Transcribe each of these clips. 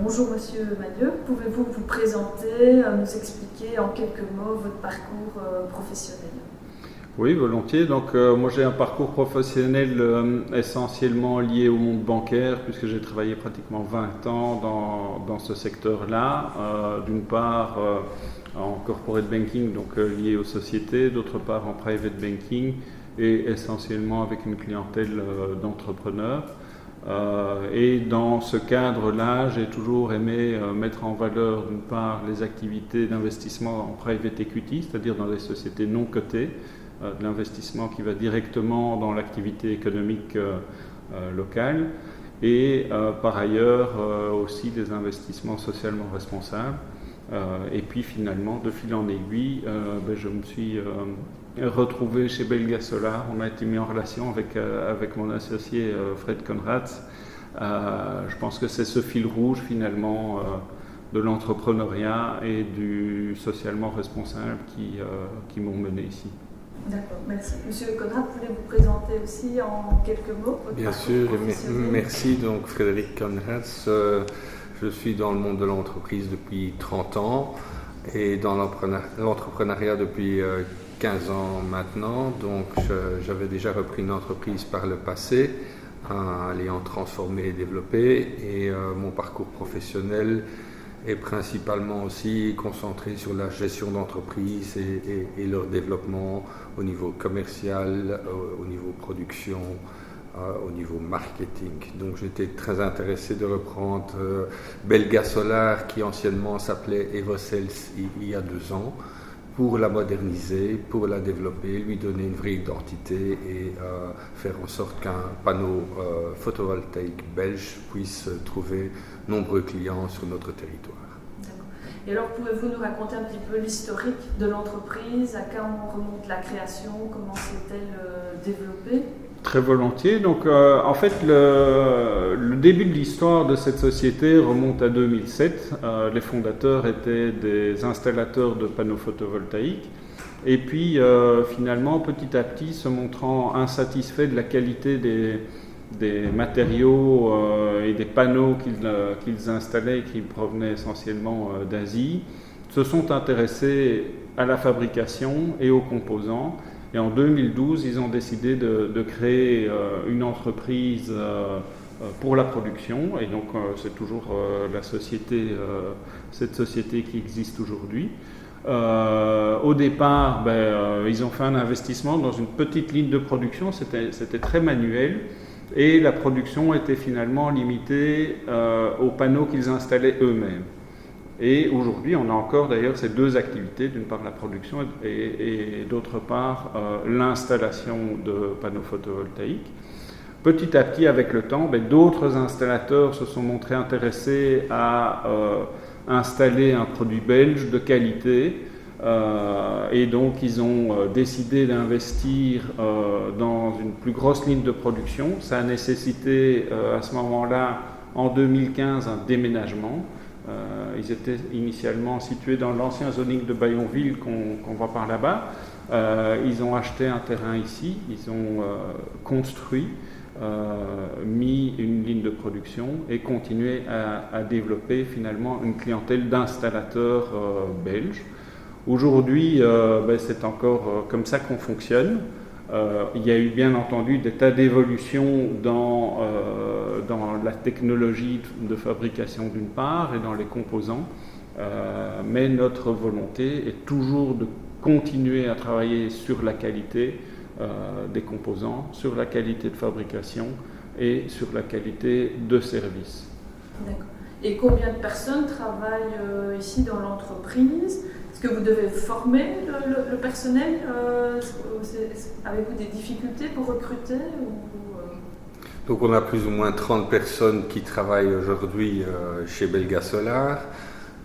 Bonjour Monsieur Magneux, pouvez-vous vous présenter, nous expliquer en quelques mots votre parcours professionnel? Oui, volontiers. Donc, moi j'ai un parcours professionnel essentiellement lié au monde bancaire, puisque j'ai travaillé pratiquement 20 ans dans ce secteur-là. D'une part en corporate banking, donc lié aux sociétés, d'autre part en private banking et essentiellement avec une clientèle d'entrepreneurs. Et dans ce cadre-là, j'ai toujours aimé mettre en valeur d'une part les activités d'investissement en private equity, c'est-à-dire dans les sociétés non cotées, de l'investissement qui va directement dans l'activité économique locale, et par ailleurs aussi des investissements socialement responsables. Et puis finalement, de fil en aiguille, je me suis retrouvé chez Belga Solar. On a été mis en relation avec mon associé Fred Conrads. Je pense que c'est ce fil rouge finalement de l'entrepreneuriat et du socialement responsable qui m'ont mené ici. D'accord, merci. Monsieur Conrad, vous voulez vous présenter aussi en quelques mots? Bien sûr, merci. Donc Frédéric Conrads, je suis dans le monde de l'entreprise depuis 30 ans et dans l'entrepreneuriat depuis 15 ans maintenant. Donc j'avais déjà repris une entreprise par le passé, l'ayant transformée et développée, et mon parcours professionnel est principalement aussi concentré sur la gestion d'entreprise et leur développement au niveau commercial, au niveau production, au niveau marketing. Donc j'étais très intéressé de reprendre Belga Solar, qui anciennement s'appelait Evocels il y a 2 ans, pour la moderniser, pour la développer, lui donner une vraie identité et faire en sorte qu'un panneau photovoltaïque belge puisse trouver nombreux clients sur notre territoire. D'accord. Et alors, pouvez-vous nous raconter un petit peu l'historique de l'entreprise, à quand remonte la création, comment s'est-elle développée? Très volontiers. Donc, en fait, le début de l'histoire de cette société remonte à 2007. Les fondateurs étaient des installateurs de panneaux photovoltaïques. Et puis, finalement, petit à petit, se montrant insatisfaits de la qualité des matériaux et des panneaux qu'ils installaient et qui provenaient essentiellement d'Asie, se sont intéressés à la fabrication et aux composants. Et en 2012, ils ont décidé de créer une entreprise pour la production. Et donc, c'est toujours cette société qui existe aujourd'hui. Au départ, ils ont fait un investissement dans une petite ligne de production. C'était très manuel. Et la production était finalement limitée aux panneaux qu'ils installaient eux-mêmes. Et aujourd'hui, on a encore d'ailleurs ces 2 activités, d'une part la production et d'autre part l'installation de panneaux photovoltaïques. Petit à petit, avec le temps, d'autres installateurs se sont montrés intéressés à installer un produit belge de qualité. Et donc, ils ont décidé d'investir dans une plus grosse ligne de production. Ça a nécessité à ce moment-là, en 2015, un déménagement. Ils étaient initialement situés dans l'ancien zoning de Bayonville qu'on voit par là-bas. Ils ont acheté un terrain ici, ils ont construit, mis une ligne de production et continué à développer finalement une clientèle d'installateurs belges. Aujourd'hui, c'est encore comme ça qu'on fonctionne. Il y a eu bien entendu des tas d'évolutions dans la technologie de fabrication d'une part et dans les composants, mais notre volonté est toujours de continuer à travailler sur la qualité des composants, sur la qualité de fabrication et sur la qualité de service. D'accord. Et combien de personnes travaillent ici dans l'entreprise? Est-ce que vous devez former le personnel? Avez-vous des difficultés pour recruter Donc on a plus ou moins 30 personnes qui travaillent aujourd'hui chez Belga Solar,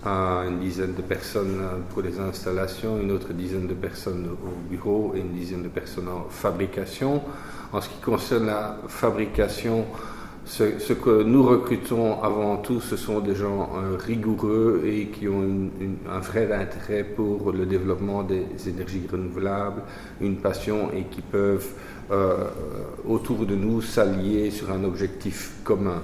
une dizaine de personnes pour les installations, une autre dizaine de personnes au bureau et une dizaine de personnes en fabrication. En ce qui concerne la fabrication, ce que nous recrutons avant tout, ce sont des gens rigoureux et qui ont un vrai intérêt pour le développement des énergies renouvelables, une passion, et qui peuvent autour de nous s'allier sur un objectif commun.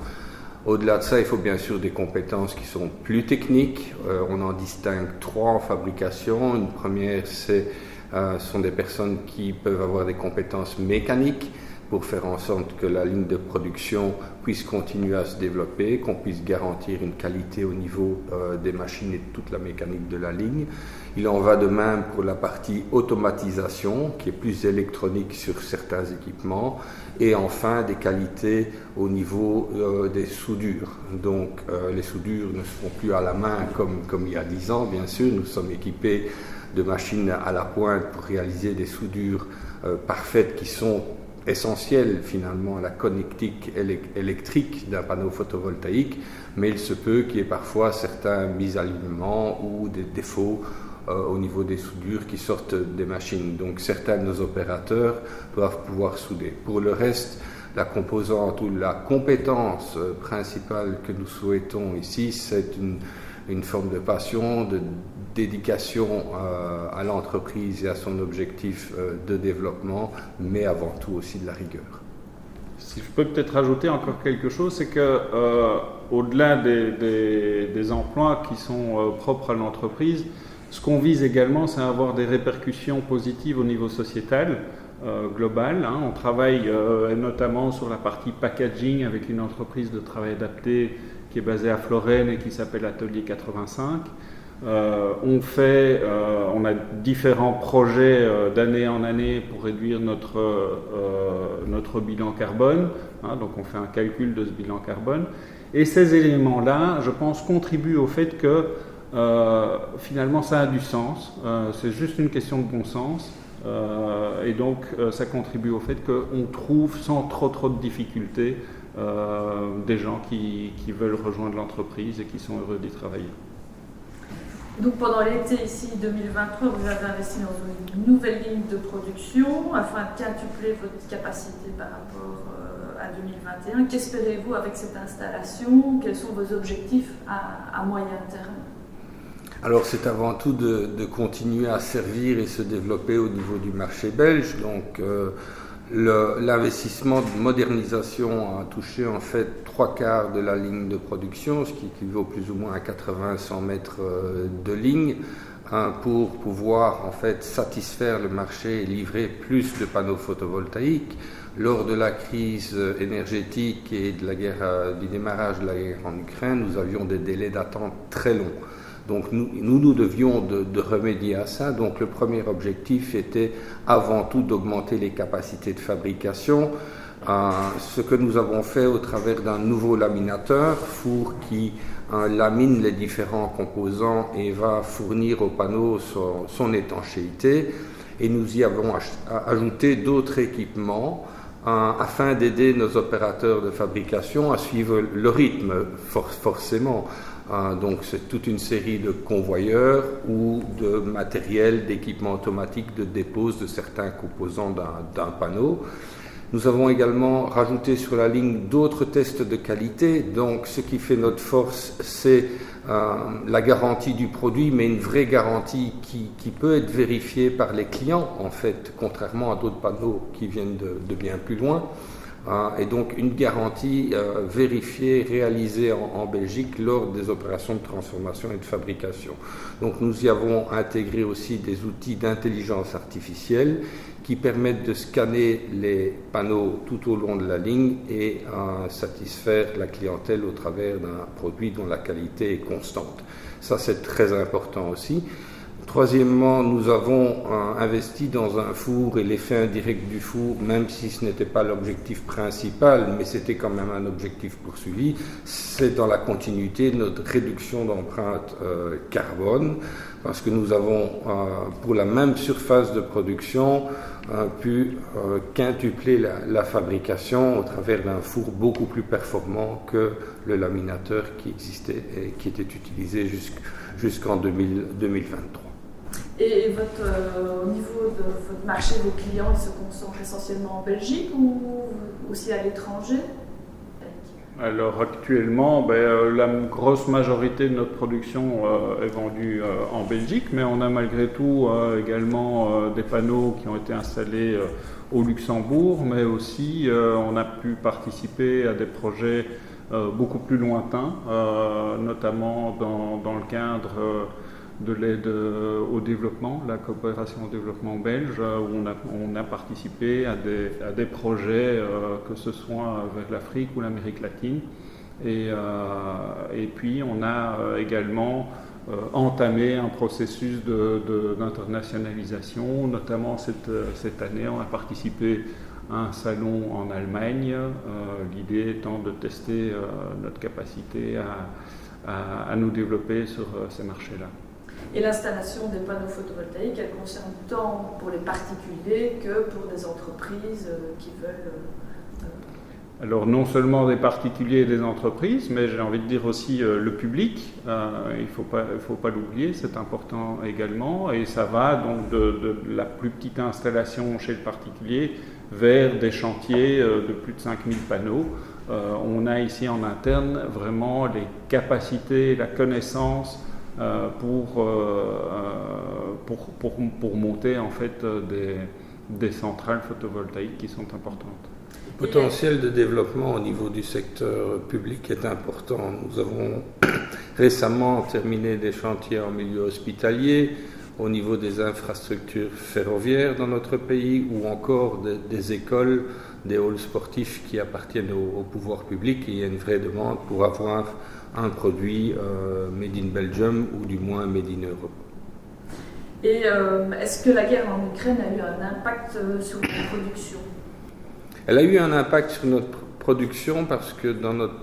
Au-delà de ça, il faut bien sûr des compétences qui sont plus techniques. On en distingue 3 en fabrication. Une première, sont des personnes qui peuvent avoir des compétences mécaniques pour faire en sorte que la ligne de production puisse continuer à se développer, qu'on puisse garantir une qualité au niveau des machines et de toute la mécanique de la ligne. Il en va de même pour la partie automatisation, qui est plus électronique sur certains équipements, et enfin des qualités au niveau des soudures. Donc les soudures ne se font plus à la main comme il y a 10 ans, bien sûr. Nous sommes équipés de machines à la pointe pour réaliser des soudures parfaites qui sont essentielles finalement à la connectique électrique d'un panneau photovoltaïque, mais il se peut qu'il y ait parfois certains misalignements ou des défauts au niveau des soudures qui sortent des machines. Donc certains de nos opérateurs doivent pouvoir souder. Pour le reste, la composante ou la compétence principale que nous souhaitons ici, c'est une forme de passion, de dédication à l'entreprise et à son objectif de développement, mais avant tout aussi de la rigueur. Si je peux peut-être rajouter encore quelque chose, c'est que au-delà des emplois qui sont propres à l'entreprise, ce qu'on vise également, c'est avoir des répercussions positives au niveau sociétal, global. On travaille notamment sur la partie packaging avec une entreprise de travail adapté qui est basée à Florène et qui s'appelle Atelier 85. On a différents projets d'année en année pour réduire notre bilan carbone. Donc on fait un calcul de ce bilan carbone. Et ces éléments-là, je pense, contribuent au fait que finalement ça a du sens. C'est juste une question de bon sens. Et donc ça contribue au fait qu'on trouve sans trop de difficultés des gens qui veulent rejoindre l'entreprise et qui sont heureux d'y travailler. Donc pendant l'été ici 2023, vous avez investi dans une nouvelle ligne de production afin de quintupler votre capacité par rapport à 2021. Qu'espérez-vous avec cette installation? Quels sont vos objectifs à moyen terme? Alors c'est avant tout de continuer à servir et se développer au niveau du marché belge. Donc l'investissement de modernisation a touché en fait 3/4 de la ligne de production, ce qui équivaut plus ou moins à 80-100 mètres de ligne, pour pouvoir en fait satisfaire le marché et livrer plus de panneaux photovoltaïques. Lors de la crise énergétique et de la guerre, du démarrage de la guerre en Ukraine, nous avions des délais d'attente très longs. Donc nous devions de remédier à ça. Donc le premier objectif était avant tout d'augmenter les capacités de fabrication, ce que nous avons fait au travers d'un nouveau laminateur, four qui lamine les différents composants et va fournir au panneau son étanchéité. Et nous y avons ajouté d'autres équipements afin d'aider nos opérateurs de fabrication à suivre le rythme, forcément. Donc c'est toute une série de convoyeurs ou de matériel, d'équipements automatiques de dépose de certains composants d'un panneau. Nous avons également rajouté sur la ligne d'autres tests de qualité. Donc ce qui fait notre force, c'est la garantie du produit, mais une vraie garantie qui peut être vérifiée par les clients, en fait, contrairement à d'autres panneaux qui viennent de bien plus loin. Et donc une garantie vérifiée, réalisée en Belgique lors des opérations de transformation et de fabrication. Donc nous y avons intégré aussi des outils d'intelligence artificielle qui permettent de scanner les panneaux tout au long de la ligne et satisfaire la clientèle au travers d'un produit dont la qualité est constante. Ça c'est très important aussi. Troisièmement, nous avons investi dans un four et l'effet indirect du four, même si ce n'était pas l'objectif principal, mais c'était quand même un objectif poursuivi, c'est dans la continuité de notre réduction d'empreinte carbone, parce que nous avons, pour la même surface de production, pu quintupler la fabrication au travers d'un four beaucoup plus performant que le laminateur qui existait et qui était utilisé jusqu'en 2023. Et au niveau de votre marché, vos clients, ils se concentrent essentiellement en Belgique ou aussi à l'étranger? Alors actuellement, la grosse majorité de notre production est vendue en Belgique, mais on a malgré tout également des panneaux qui ont été installés au Luxembourg, mais aussi on a pu participer à des projets beaucoup plus lointains, notamment dans le cadre de l'aide au développement, la coopération au développement belge, où on a participé à des projets, que ce soit vers l'Afrique ou l'Amérique latine. Et puis on a également entamé un processus d'internationalisation, notamment cette année on a participé à un salon en Allemagne, l'idée étant de tester notre capacité à nous développer sur ces marchés-là. Et l'installation des panneaux photovoltaïques, elle concerne tant pour les particuliers que pour des entreprises qui veulent... Alors non seulement des particuliers et des entreprises, mais j'ai envie de dire aussi le public. Il faut pas l'oublier, c'est important également. Et ça va donc de la plus petite installation chez le particulier vers des chantiers de plus de 5000 panneaux. On a ici en interne vraiment les capacités, la connaissance pour monter en fait des centrales photovoltaïques qui sont importantes. Le potentiel de développement au niveau du secteur public est important. Nous avons récemment terminé des chantiers en milieu hospitalier, au niveau des infrastructures ferroviaires dans notre pays, ou encore des écoles, des halls sportifs qui appartiennent au pouvoir public. Il y a une vraie demande pour avoir un produit made in Belgium, ou du moins made in Europe. Et est-ce que la guerre en Ukraine a eu un impact sur la production ? Elle a eu un impact sur notre production parce que dans notre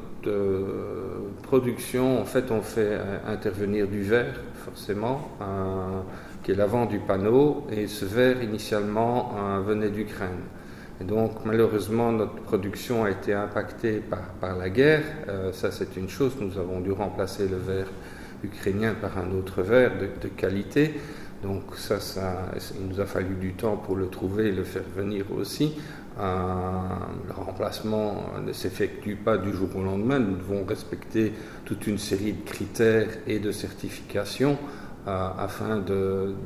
production, en fait, on fait intervenir du verre, forcément, qui est l'avant du panneau, et ce verre, initialement, venait d'Ukraine. Et donc, malheureusement, notre production a été impactée par la guerre. Ça, c'est une chose. Nous avons dû remplacer le verre ukrainien par un autre verre de qualité. Donc, il nous a fallu du temps pour le trouver et le faire venir aussi. Le remplacement ne s'effectue pas du jour au lendemain. Nous devons respecter toute une série de critères et de certifications afin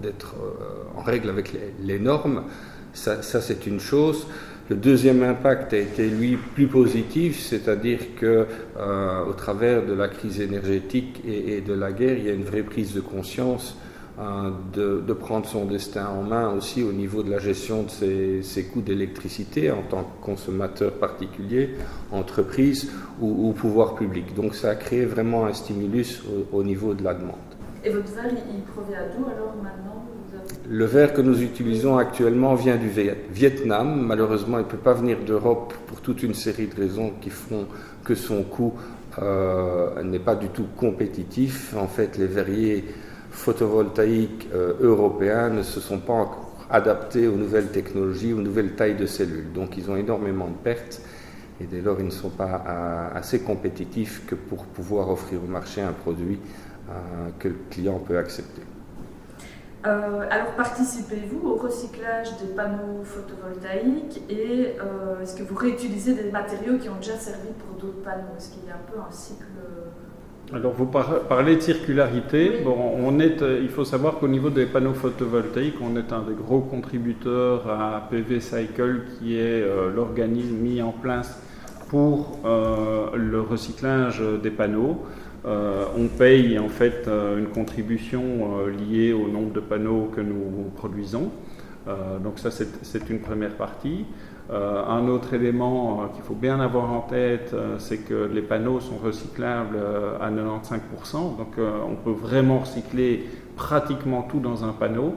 d'être en règle avec les normes. Ça, c'est une chose. Le deuxième impact a été, lui, plus positif, c'est-à-dire que au travers de la crise énergétique et de la guerre, il y a une vraie prise de conscience de prendre son destin en main aussi au niveau de la gestion de ses coûts d'électricité en tant que consommateur particulier, entreprise ou pouvoir public. Donc ça a créé vraiment un stimulus au niveau de la demande. Et votre verre, il provient d'où alors maintenant ? Le verre que nous utilisons actuellement vient du Vietnam. Malheureusement, il ne peut pas venir d'Europe pour toute une série de raisons qui font que son coût n'est pas du tout compétitif. En fait, les verriers photovoltaïques européens ne se sont pas encore adaptés aux nouvelles technologies, aux nouvelles tailles de cellules. Donc ils ont énormément de pertes et dès lors ils ne sont pas assez compétitifs que pour pouvoir offrir au marché un produit que le client peut accepter. Alors participez-vous au recyclage des panneaux photovoltaïques et est-ce que vous réutilisez des matériaux qui ont déjà servi pour d'autres panneaux ? Est-ce qu'il y a un peu un cycle ? Alors vous parlez de circularité. Oui. Bon, il faut savoir qu'au niveau des panneaux photovoltaïques, on est un des gros contributeurs à PV Cycle, qui est l'organisme mis en place pour le recyclage des panneaux. On paye en fait une contribution liée au nombre de panneaux que nous produisons. Donc ça, c'est une première partie. Un autre élément qu'il faut bien avoir en tête, c'est que les panneaux sont recyclables à 95%. Donc on peut vraiment recycler pratiquement tout dans un panneau.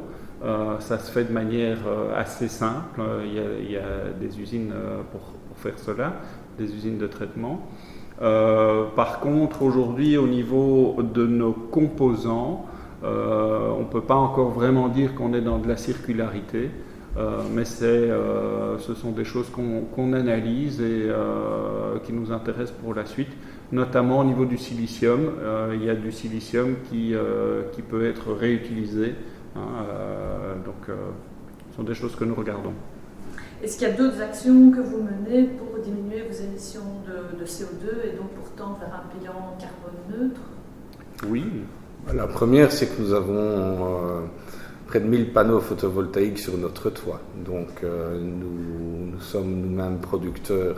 Ça se fait de manière assez simple. Il y a des usines pour faire cela, des usines de traitement. Par contre, aujourd'hui, au niveau de nos composants, on ne peut pas encore vraiment dire qu'on est dans de la circularité. Mais ce sont des choses qu'on analyse et qui nous intéressent pour la suite, notamment au niveau du silicium. Il y a du silicium qui peut être réutilisé. Donc, ce sont des choses que nous regardons. Est-ce qu'il y a d'autres actions que vous menez pour diminuer vos émissions de CO2 et donc pour tendre vers un bilan carbone neutre ? Oui. La première, c'est que nous avons près de 1000 panneaux photovoltaïques sur notre toit. Donc nous sommes nous-mêmes producteurs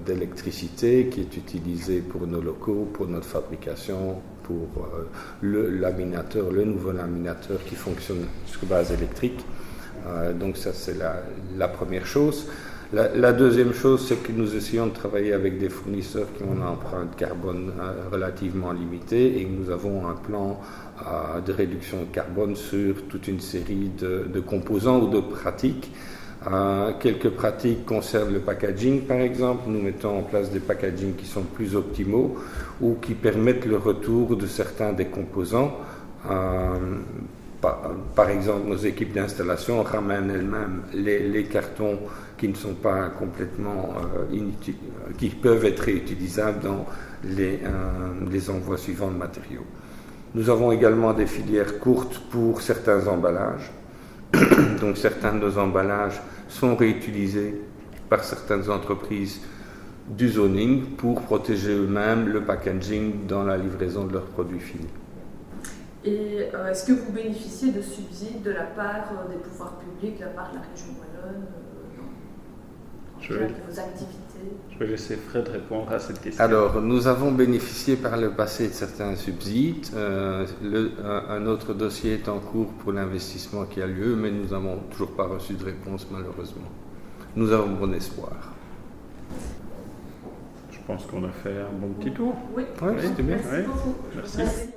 d'électricité qui est utilisée pour nos locaux, pour notre fabrication, pour le nouveau laminateur qui fonctionne sur base électrique. Donc ça, c'est la première chose. La deuxième chose, c'est que nous essayons de travailler avec des fournisseurs qui ont une empreinte carbone relativement limitée, et nous avons un plan de réduction de carbone sur toute une série de composants ou de pratiques. Quelques pratiques concernent le packaging, par exemple. Nous mettons en place des packagings qui sont plus optimaux ou qui permettent le retour de certains des composants. Par exemple, nos équipes d'installation ramènent elles-mêmes les cartons qui ne sont pas complètement inutiles, qui peuvent être réutilisables dans les envois suivants de matériaux. Nous avons également des filières courtes pour certains emballages. Donc certains de nos emballages sont réutilisés par certaines entreprises du zoning pour protéger eux-mêmes le packaging dans la livraison de leurs produits finis. Et est-ce que vous bénéficiez de subsides de la part des pouvoirs publics, de la part de la région wallonne, dans le cadre de vos activités? Je vais laisser Fred répondre à cette question. Alors, nous avons bénéficié par le passé de certains subsides. Un autre dossier est en cours pour l'investissement qui a lieu, mais nous n'avons toujours pas reçu de réponse, malheureusement. Nous avons bon espoir. Je pense qu'on a fait un bon petit tour. Oui, c'était bien. Merci beaucoup. Merci.